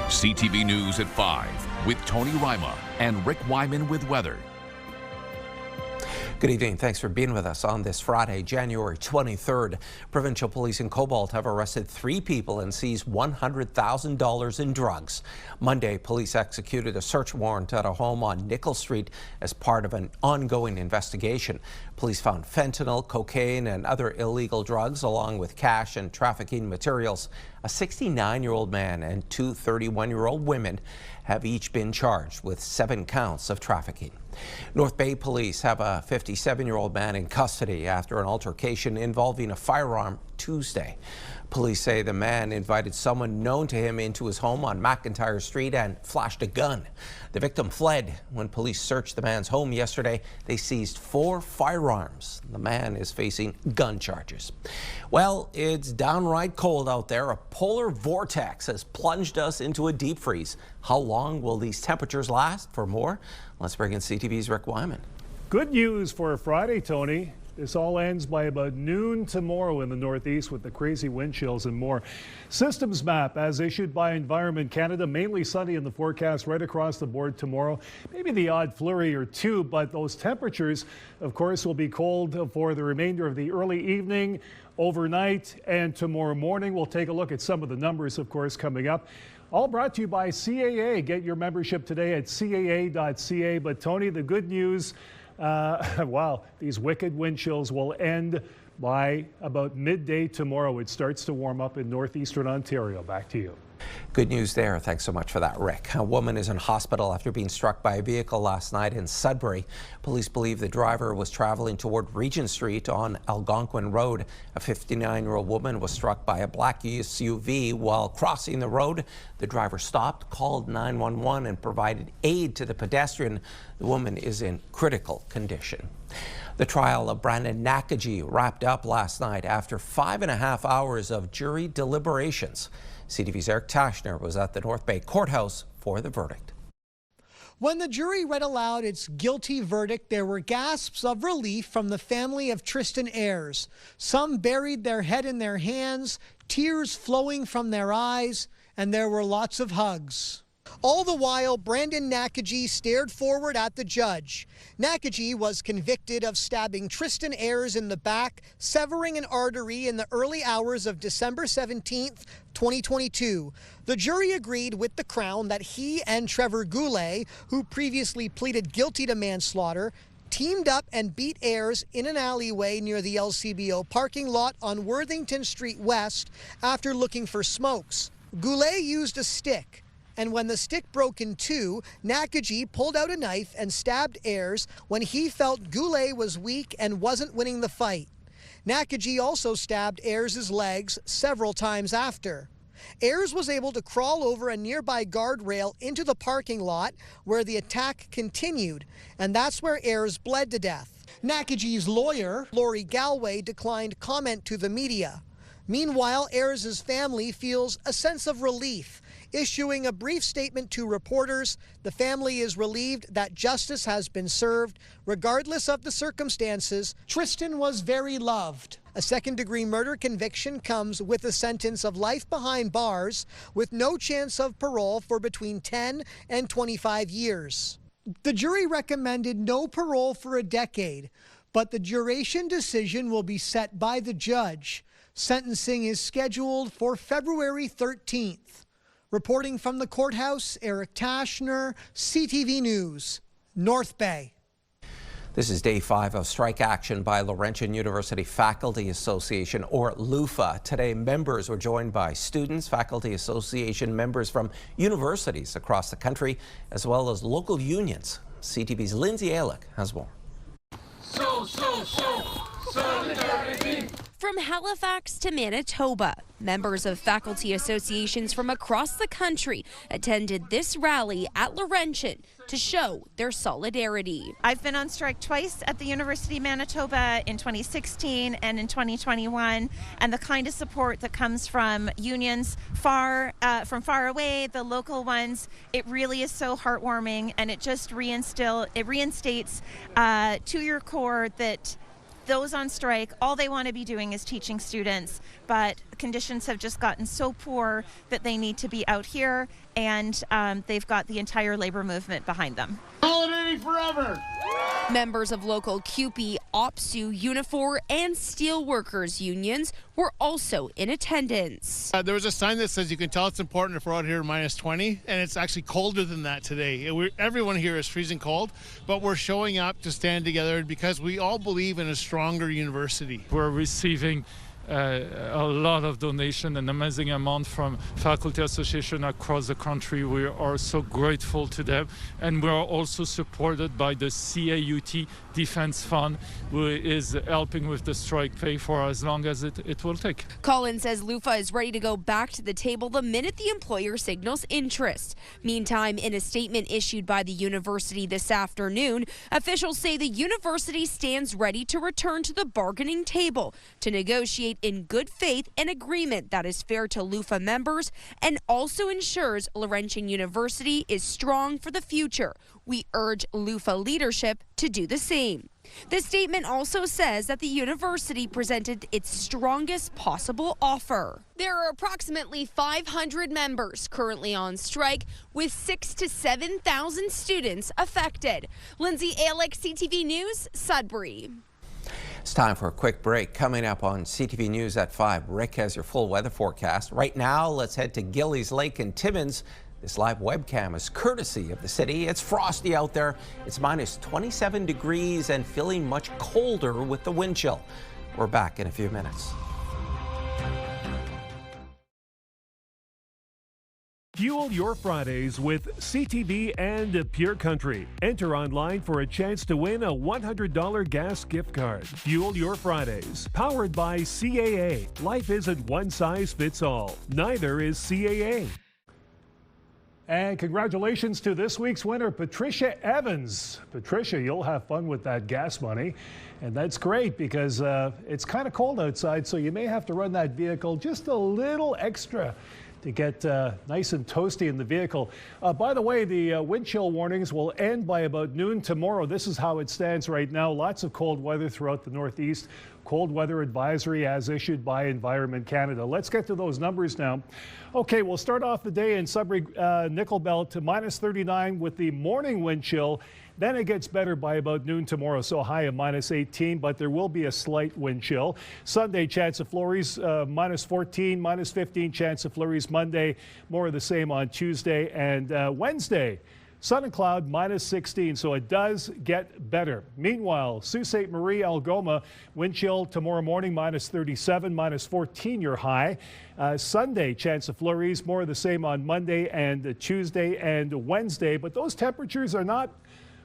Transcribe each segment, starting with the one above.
CTV News at 5 with Tony Rima and Rick Wyman with weather. Good evening. Thanks for being with us on this Friday, January 23rd. Provincial police in Cobalt have arrested 3 people and seized $100,000 in drugs. Monday, police executed a search warrant at a home on Nickel Street as part of an ongoing investigation. Police found fentanyl, cocaine, and other illegal drugs, along with cash and trafficking materials. A 69-year-old man and 2 31-year-old women have each been charged with 7 counts of trafficking. North Bay police have a 57-year-old man in custody after an altercation involving a firearm Tuesday. Police say the man invited someone known to him into his home on McIntyre Street and flashed a gun. The victim fled. When police searched the man's home yesterday, they seized 4 firearms. The man is facing gun charges. Well, it's downright cold out there. A polar vortex has plunged us into a deep freeze. How long will these temperatures last? For more, let's bring in CTV's Rick Wyman. Good news for Friday, Tony. This all ends by about noon tomorrow in the Northeast with the crazy wind chills and more. Systems map as issued by Environment Canada, mainly sunny in the forecast right across the board tomorrow. Maybe the odd flurry or 2, but those temperatures, of course, will be cold for the remainder of the early evening, overnight, and tomorrow morning. We'll take a look at some of the numbers, of course, coming up. All brought to you by CAA. Get your membership today at caa.ca. But Tony, the good news, wow, these wicked wind chills will end by about midday tomorrow. It starts to warm up in Northeastern Ontario. Back to you. Good news there. Thanks so much for that, Rick. A woman is in hospital after being struck by a vehicle last night in Sudbury. Police believe the driver was traveling toward Regent Street on Algonquin Road. A 59-year-old woman was struck by a black SUV while crossing the road. The driver stopped, called 911, and provided aid to the pedestrian. The woman is in critical condition. The trial of Brandon Nakaji wrapped up last night after 5.5 hours of jury deliberations. CTV's Eric Tashner was at the North Bay Courthouse for the verdict. When the jury read aloud its guilty verdict, there were gasps of relief from the family of Tristan Ayres. Some buried their head in their hands, tears flowing from their eyes, and there were lots of hugs. All the while, Brandon Nakaji stared forward at the judge. Nakaji was convicted of stabbing Tristan Ayres in the back, severing an artery in the early hours of December 17th, 2022. The jury agreed with the Crown that he and Trevor Goulet, who previously pleaded guilty to manslaughter, teamed up and beat Ayres in an alleyway near the LCBO parking lot on Worthington Street West after looking for smokes. Goulet used a stick, and when the stick broke in 2, Nakaji pulled out a knife and stabbed Ayres when he felt Goulet was weak and wasn't winning the fight. Nakaji also stabbed Ayres' legs several times after. Ayres was able to crawl over a nearby guardrail into the parking lot where the attack continued, and that's where Ayres bled to death. Nakaji's lawyer, Lori Galway, declined comment to the media. Meanwhile, Ayres' family feels a sense of relief. Issuing a brief statement to reporters, the family is relieved that justice has been served. Regardless of the circumstances, Tristan was very loved. A second-degree murder conviction comes with a sentence of life behind bars with no chance of parole for between 10 and 25 years. The jury recommended no parole for a decade, but the duration decision will be set by the judge. Sentencing is scheduled for February 13th. Reporting from the courthouse, Eric Tashner, CTV News, North Bay. This is day 5 of strike action by Laurentian University Faculty Association, or LUFA. Today, members were joined by students, Faculty Association members from universities across the country, as well as local unions. CTV's Lindsay Alick has more. Solidarity. From Halifax to Manitoba, members of faculty associations from across the country attended this rally at Laurentian to show their solidarity. I've been on strike twice at the University of Manitoba in 2016 and in 2021, and the kind of support that comes from unions from far away, the local ones, it really is so heartwarming, and it just reinstates to your core that those on strike, all they want to be doing is teaching students, but conditions have just gotten so poor that they need to be out here, and they've got the entire labor movement behind them. Holiday forever! Members of local CUPE, OPSU, Unifor, and Steelworkers unions were also in attendance. There was a sign that says you can tell it's important if we're out here -20, and it's actually colder than that today. Everyone here is freezing cold, but we're showing up to stand together because we all believe in a stronger university. We're receiving a lot of donation, an amazing amount from faculty association across the country. We are so grateful to them, and we are also supported by the CAUT Defense Fund, who is helping with the strike pay for as long as it will take. Collins says LUFA is ready to go back to the table the minute the employer signals interest. Meantime, in a statement issued by the university this afternoon, officials say the university stands ready to return to the bargaining table to negotiate in good faith an agreement that is fair to LUFA members and also ensures Laurentian University is strong for the future. We urge LUFA leadership to do the same. The statement also says that the university presented its strongest possible offer. There are approximately 500 members currently on strike, with 6,000 to 7,000 students affected. Lindsay Alick, CTV News, Sudbury. It's time for a quick break. Coming up on CTV News at 5, Rick has your full weather forecast. Right now, let's head to Gillies Lake in Timmins. This live webcam is courtesy of the city. It's frosty out there. It's -27 degrees and feeling much colder with the wind chill. We're back in a few minutes. Fuel your Fridays with CTV and Pure Country. Enter online for a chance to win a $100 gas gift card. Fuel your Fridays. Powered by CAA. Life isn't one size fits all. Neither is CAA. And congratulations to this week's winner, Patricia Evans. Patricia, you'll have fun with that gas money. And that's great because it's kind of cold outside, so you may have to run that vehicle just a little extra to get nice and toasty in the vehicle. By the way, the wind chill warnings will end by about noon tomorrow. This is how it stands right now. Lots of cold weather throughout the Northeast. Cold weather advisory as issued by Environment Canada. Let's get to those numbers now. Okay, we'll start off the day in Sudbury, Nickel Belt to -39 with the morning wind chill. Then it gets better by about noon tomorrow, so high of -18, but there will be a slight wind chill. Sunday, chance of flurries, -14, -15 chance of flurries. Monday, more of the same on Tuesday. And Wednesday, sun and cloud, -16, so it does get better. Meanwhile, Sault Ste. Marie, Algoma, wind chill tomorrow morning, -37, -14 your high. Sunday, chance of flurries, more of the same on Monday and Tuesday and Wednesday, but those temperatures are not,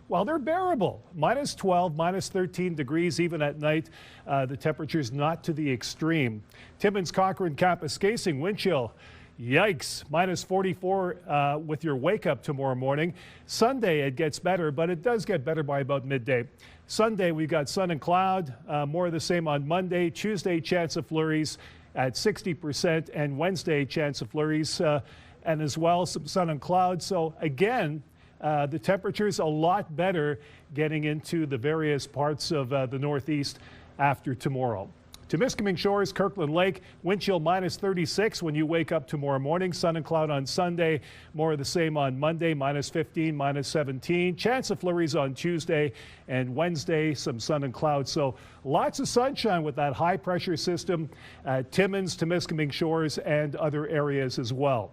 well, they're bearable. -12, -13 degrees even at night. The temperature's not to the extreme. Timmins, Cochrane, Kapuskasing, wind chill. Yikes, -44 with your wake up tomorrow morning. Sunday, it gets better, but it does get better by about midday. Sunday, we've got sun and cloud, more of the same on Monday. Tuesday, chance of flurries at 60%, and Wednesday, chance of flurries, and as well some sun and cloud. So again, the temperature's a lot better getting into the various parts of the Northeast after tomorrow. Temiskaming Shores, Kirkland Lake, wind chill -36 when you wake up tomorrow morning. Sun and cloud on Sunday, more of the same on Monday, -15, -17. Chance of flurries on Tuesday and Wednesday, some sun and cloud. So lots of sunshine with that high pressure system at Timmins, Temiskaming Shores, and other areas as well.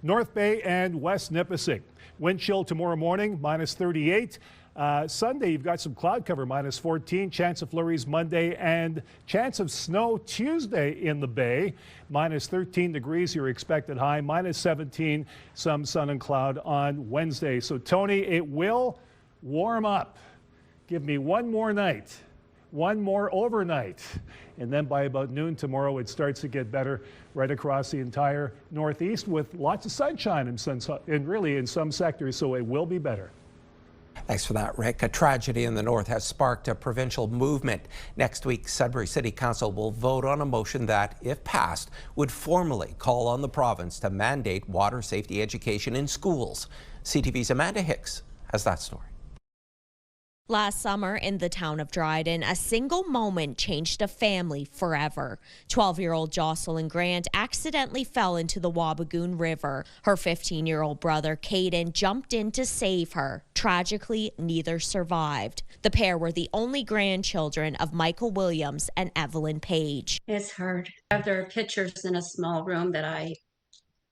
North Bay and West Nipissing. Wind chill tomorrow morning, -38. Sunday, you've got some cloud cover, -14. Chance of flurries Monday and chance of snow Tuesday in the Bay. -13 degrees, your expected high. -17, some sun and cloud on Wednesday. So, Tony, it will warm up. Give me one more night, one more overnight. And then by about noon tomorrow, it starts to get better right across the entire Northeast with lots of sunshine and really in some sectors, so it will be better. Thanks for that, Rick. A tragedy in the north has sparked a provincial movement. Next week, Sudbury City Council will vote on a motion that, if passed, would formally call on the province to mandate water safety education in schools. CTV's Amanda Hicks has that story. Last summer in the town of Dryden, a single moment changed a family forever. 12-year-old Jocelyn Grant accidentally fell into the Wabigoon River. Her 15-year-old brother, Caden, jumped in to save her. Tragically, neither survived. The pair were the only grandchildren of Michael Williams and Evelyn Page. It's hard. There are pictures in a small room that I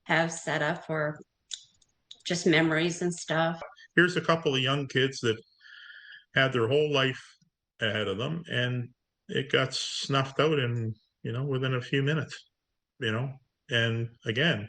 have set up for just memories and stuff. Here's a couple of young kids that had their whole life ahead of them, and it got snuffed out in, within a few minutes, and again,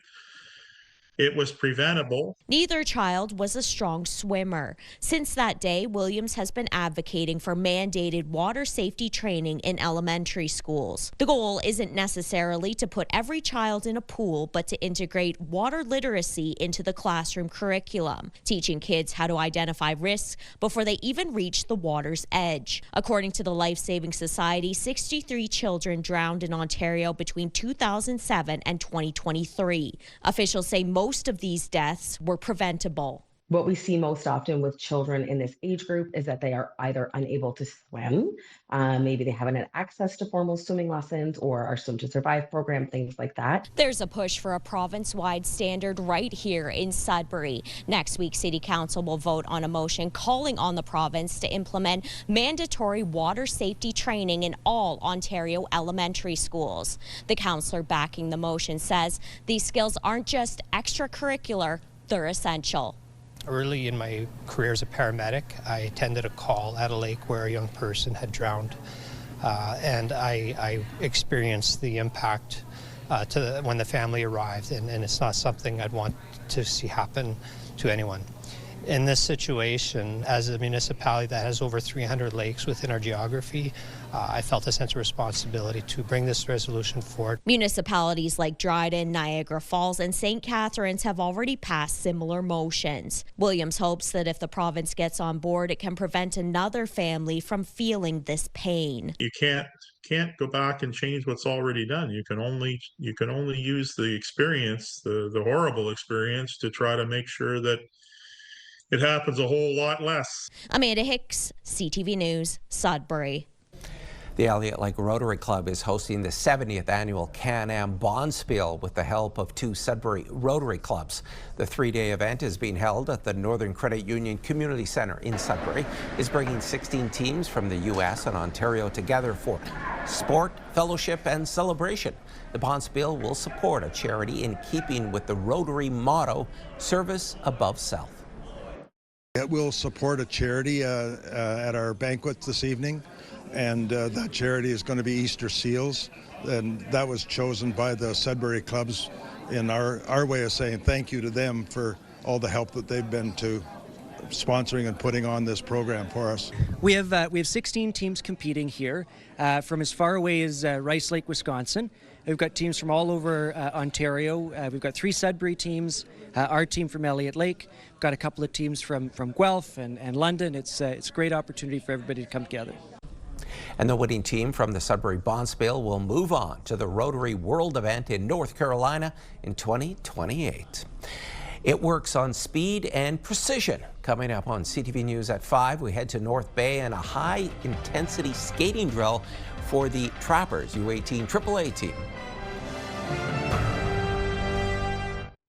it was preventable. Neither child was a strong swimmer. Since that day, Williams has been advocating for mandated water safety training in elementary schools. The goal isn't necessarily to put every child in a pool, but to integrate water literacy into the classroom curriculum, teaching kids how to identify risks before they even reach the water's edge. According to the Life Saving Society, 63 children drowned in Ontario between 2007 and 2023. Officials say most of these deaths were preventable. What we see most often with children in this age group is that they are either unable to swim, maybe they haven't had access to formal swimming lessons or our Swim to Survive program, things like that. There's a push for a province-wide standard right here in Sudbury. Next week, City Council will vote on a motion calling on the province to implement mandatory water safety training in all Ontario elementary schools. The councillor backing the motion says these skills aren't just extracurricular, they're essential. Early in my career as a paramedic, I attended a call at a lake where a young person had drowned, and I experienced the impact when the family arrived, and it's not something I'd want to see happen to anyone. In this situation, as a municipality that has over 300 lakes within our geography, I felt a sense of responsibility to bring this resolution forward. Municipalities like Dryden, Niagara Falls, and St. Catharines have already passed similar motions. Williams hopes that if the province gets on board, it can prevent another family from feeling this pain. You can't go back and change what's already done. You can only use the experience, the horrible experience, to try to make sure that it happens a whole lot less. Amanda Hicks, CTV News, Sudbury. The Elliott Lake Rotary Club is hosting the 70th annual Can-Am bonspiel with the help of 2 Sudbury Rotary clubs. The 3-day event is being held at the Northern Credit Union Community Centre in Sudbury. It's bringing 16 teams from the U.S. and Ontario together for sport, fellowship, and celebration. The bonspiel will support a charity in keeping with the Rotary motto, service above self. It will support a charity at our banquet this evening, and that charity is going to be Easter Seals, and that was chosen by the Sudbury clubs in our way of saying thank you to them for all the help that they've been to sponsoring and putting on this program for us. We have 16 teams competing here from as far away as Rice Lake, Wisconsin. We've got teams from all over Ontario. We've got 3 Sudbury teams, our team from Elliott Lake. We've got a couple of teams from Guelph and London. It's a great opportunity for everybody to come together. And the winning team from the Sudbury bonspiel will move on to the Rotary World event in North Carolina in 2028. It works on speed and precision. Coming up on CTV News at 5, we head to North Bay and a high-intensity skating drill for the Trappers U18 AAA team.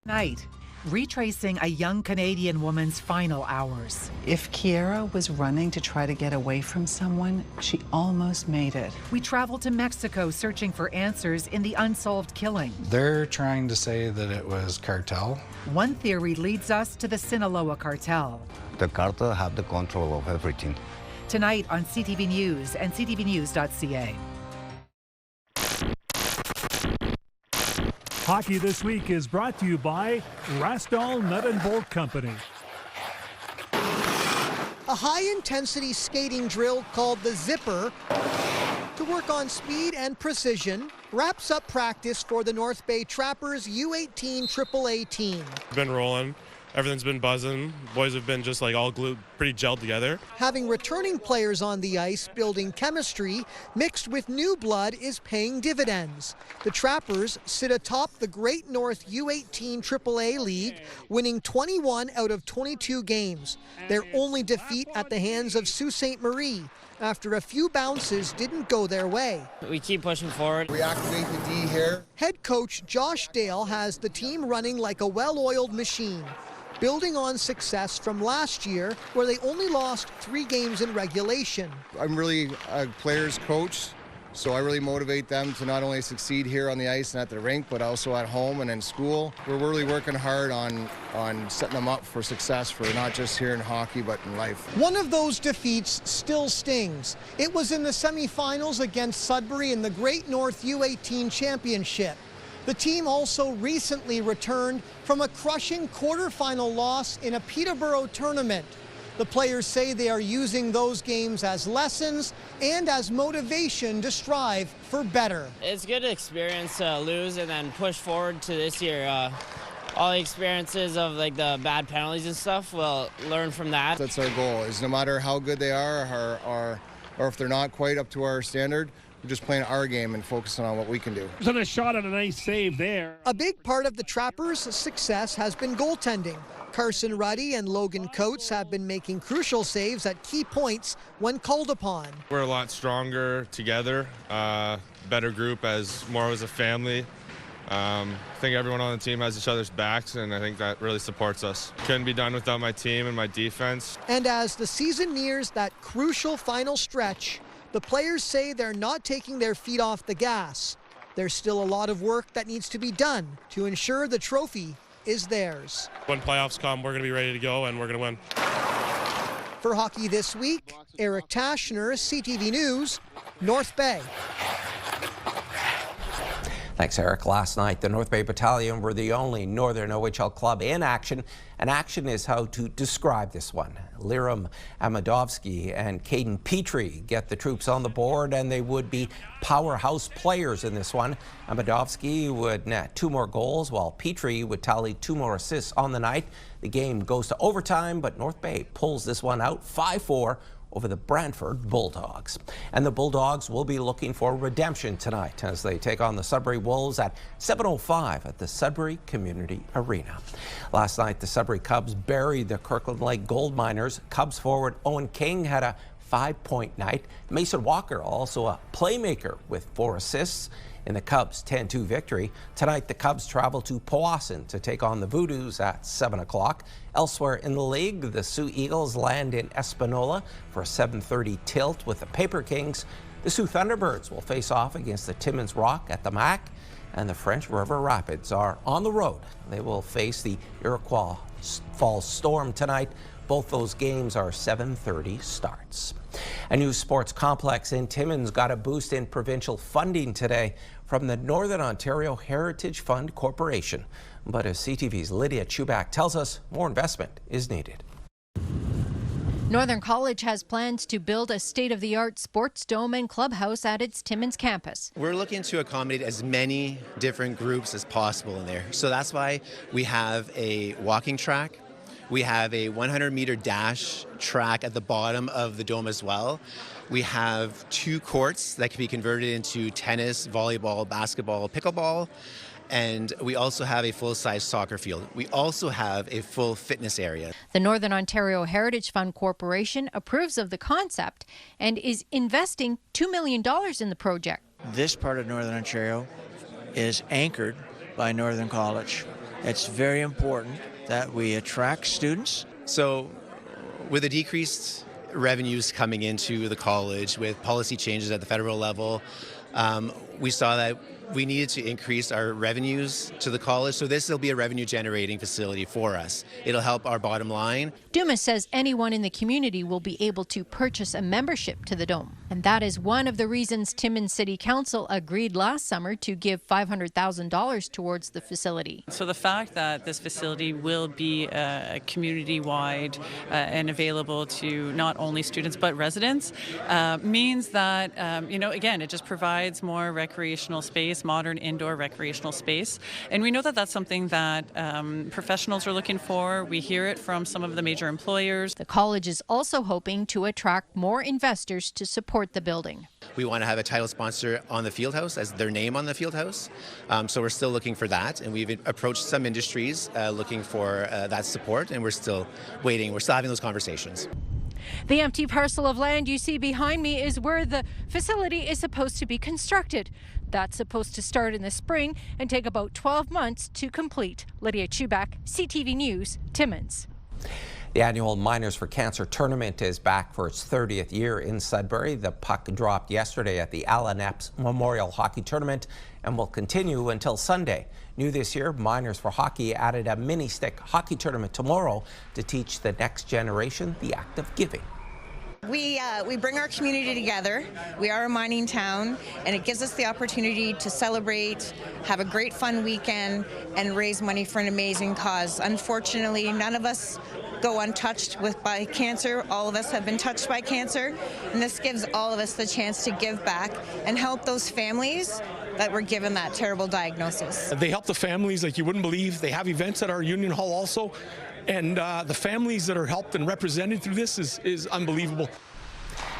Night, retracing a young Canadian woman's final hours. If Kiera was running to try to get away from someone, she almost made it. We travel to Mexico searching for answers in the unsolved killing. They're trying to say that it was cartel. One theory leads us to the Sinaloa cartel. The cartel have the control of everything. Tonight on CTV News and ctvnews.ca. Hockey This Week is brought to you by Rastall Nut and Bolt Company. A high-intensity skating drill called the Zipper to work on speed and precision wraps up practice for the North Bay Trappers U18 AAA team. Been rolling everything's been buzzing. Boys have been just like all glued, pretty gelled together. Having returning players on the ice building chemistry mixed with new blood is paying dividends. The Trappers sit atop the Great North U18 AAA League, winning 21 out of 22 games. Their only defeat at the hands of Sault Ste. Marie, after a few bounces didn't go their way. We keep pushing forward. We activate the D here. Head coach Josh Dale has the team running like a well-oiled machine, building on success from last year where they only lost 3 games in regulation. I'm really a player's coach, so I really motivate them to not only succeed here on the ice and at the rink, but also at home and in school. We're really working hard on setting them up for success for not just here in hockey, but in life. One of those defeats still stings. It was in the semifinals against Sudbury in the Great North U18 Championship. The team also recently returned from a crushing quarterfinal loss in a Peterborough tournament. The players say they are using those games as lessons and as motivation to strive for better. It's good to experience lose and then push forward to this year. All the experiences of like the bad penalties and stuff, we'll learn from that. That's our goal, is no matter how good they are or if they're not quite up to our standard, we're just playing our game and focusing on what we can do. There's a shot at a nice save there. A big part of the Trappers' success has been goaltending. Carson Ruddy and Logan Coates have been making crucial saves at key points when called upon. We're a lot stronger together, better group as more as a family. I think everyone on the team has each other's backs, and I think that really supports us. Couldn't be done without my team and my defense. And as the season nears that crucial final stretch, the players say they're not taking their feet off the gas. There's still a lot of work that needs to be done to ensure the trophy is theirs. When playoffs come, we're going to be ready to go, and we're going to win. For Hockey This Week, Eric Tashner, CTV News, North Bay. Thanks, Eric. Last night, the North Bay Battalion were the only Northern OHL club in action, and action is how to describe this one. Liram Amadovsky and Caden Petrie get the troops on the board, and they would be powerhouse players in this one. Amadovsky would net 2 more goals, while Petrie would tally 2 more assists on the night. The game goes to overtime, but North Bay pulls this one out 5-4 over the Brantford Bulldogs. And the Bulldogs will be looking for redemption tonight as they take on the Sudbury Wolves at 7:05 at the Sudbury Community Arena. Last night, the Sudbury Cubs buried the Kirkland Lake Gold Miners. Cubs forward Owen King had a 5-point night. Mason Walker, also a playmaker with 4 assists in the Cubs' 10-2 victory. Tonight, the Cubs travel to Powassan to take on the Voodoos at 7 o'clock. Elsewhere in the league, the Sioux Eagles land in Espanola for a 7:30 tilt with the Paper Kings. The Sioux Thunderbirds will face off against the Timmins Rock at the MAC, and the French River Rapids are on the road. They will face the Iroquois Falls Storm tonight. Both those games are 7:30 starts. A new sports complex in Timmins got a boost in provincial funding today from the Northern Ontario Heritage Fund Corporation. But as CTV's Lydia Chubak tells us, more investment is needed. Northern College has plans to build a state-of-the-art sports dome and clubhouse at its Timmins campus. We're looking to accommodate as many different groups as possible in there. So that's why we have a walking track. We have a 100-meter dash track at the bottom of the dome as well. We have 2 courts that can be converted into tennis, volleyball, basketball, pickleball. And we also have a full-size soccer field. We also have a full fitness area. The Northern Ontario Heritage Fund Corporation approves of the concept and is investing $2 million in the project. This part of Northern Ontario is anchored by Northern College. It's very important that we attract students. So with the decreased revenues coming into the college, with policy changes at the federal level, we saw that we needed to increase our revenues to the college, so this will be a revenue generating facility for us. It'll help our bottom line. Dumas says anyone in the community will be able to purchase a membership to the dome. And that is one of the reasons Timmins City Council agreed last summer to give $500,000 towards the facility. So the fact that this facility will be community-wide and available to not only students but residents means that, again, it just provides more recreational space space, modern indoor recreational space. And we know that that's something that professionals are looking for. We hear it from some of the major employers. The college is also hoping to attract more investors to support the building. We want to have a title sponsor on the field house as their name on the field house. So we're still looking for that, and we've approached some industries looking for that support, and we're still waiting. We're still having those conversations. The empty parcel of land you see behind me is where the facility is supposed to be constructed. That's supposed to start in the spring and take about 12 months to complete. Lydia Chubak, CTV News, Timmins. The annual Miners for Cancer tournament is back for its 30th year in Sudbury. The puck dropped yesterday at the Alan Epps Memorial Hockey Tournament and will continue until Sunday. New this year, Miners for Hockey added a mini-stick hockey tournament tomorrow to teach the next generation the act of giving. We bring our community together. We are a mining town, and it gives us the opportunity to celebrate, have a great fun weekend, and raise money for an amazing cause. Unfortunately, none of us go untouched by cancer. All of us have been touched by cancer, and this gives all of us the chance to give back and help those families that were given that terrible diagnosis. They help the families like you wouldn't believe. They have events at our Union Hall also, and the families that are helped and represented through this is unbelievable.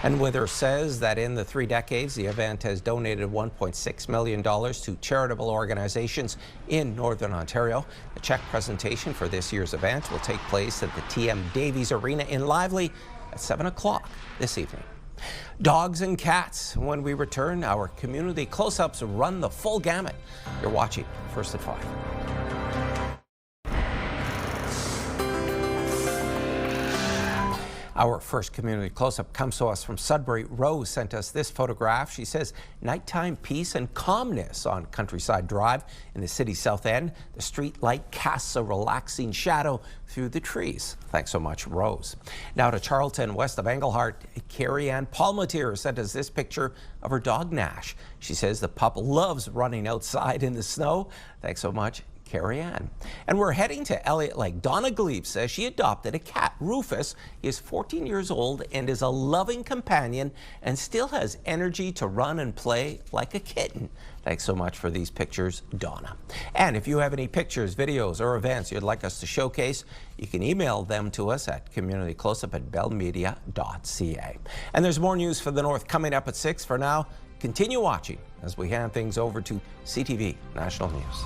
And Wither says that in the 3 decades, the event has donated $1.6 million to charitable organizations in Northern Ontario. A check presentation for this year's event will take place at the TM Davies Arena in Lively at 7 o'clock this evening. Dogs and cats. When we return, our community close-ups run the full gamut. You're watching First at 5. Our first community close-up comes to us from Sudbury. Rose sent us this photograph. She says nighttime peace and calmness on Countryside Drive in the city's south end. The street light casts a relaxing shadow through the trees. Thanks so much, Rose. Now to Charlton, west of Englehart. Carrie Ann Palmatier sent us this picture of her dog Nash. She says the pup loves running outside in the snow. Thanks so much, Carrie Ann. And we're heading to Elliott Lake. Donna Glebe says she adopted a cat, Rufus. He is 14 years old and is a loving companion and still has energy to run and play like a kitten. Thanks so much for these pictures, Donna. And if you have any pictures, videos, or events you'd like us to showcase, you can email them to us at communitycloseup@bellmedia.ca. And there's more news for the North coming up at 6. For now, continue watching as we hand things over to CTV National News.